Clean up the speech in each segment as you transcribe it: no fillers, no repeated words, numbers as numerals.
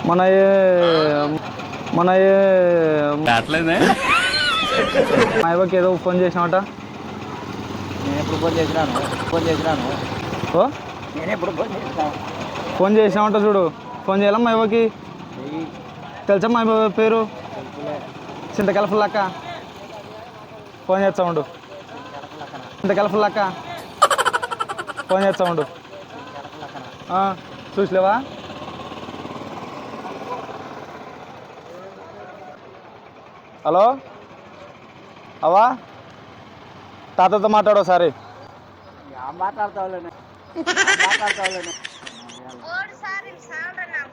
మన మన మా అవ్వకి ఏదో ఫోన్ చేసినావట. నేను ఎప్పుడు ఫోన్ చేసినాను ఓ నేను ఎప్పుడు ఫోన్ చేసినావంట చూడు. ఫోన్ చేయాలా మా అవ్వకి? తెలుసా మా అవ్వ పేరు? చింతకాయల ఫుల్లక్క. ఫోన్ చేస్తా ఉండు. చింతకాయల ఫుల్లక్క ఫోన్ చేస్తా ఉండు. చూసలేవా? హలో అవా, తాతతో మాట్లాడు ఒకసారి. మాట్లాడతావులేనే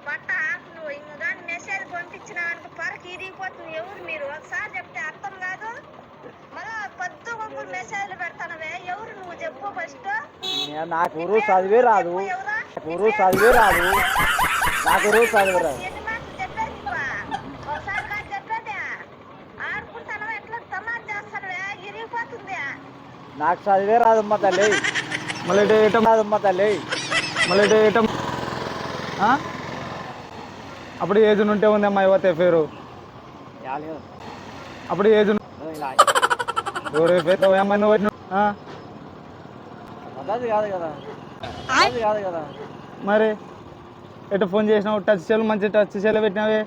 బట్ట నువ్వు ఇంకా మెసేజ్ పంపించినానికి పరకు ఇరిగిపోతుంది. ఎవరు మీరు ఒకసారి చెప్తే అర్థం కాదు. మళ్ళా పొద్దు ఒక్కరు మెసేజ్లు పెడతానవే. ఎవరు నువ్వు చెప్పు ఫస్ట్. నాకు చదివే రాదు. ఎన్ని మాటలు చెప్పేది నువ్వు? ఒకసారి కాదు చెప్పేది. ఆడుకుంటానవా ఎట్లా తమాషా చేస్తానవే? ఇరిగిపోతుంది. నాకు చదివే రాదమ్మ తల్లి. మళ్ళీ రాదమ్మ తల్లి. మళ్ళీ అప్పుడు ఏజ్ ఉంటే ఉంది అమ్మాయి పోతే పేరు. అప్పుడు ఏజ్ కాదు కదా మరి ఎటు ఫోన్ చేసినావు? టచ్ సెల్ మంచి టచ్ సెల్ పెట్టినావే.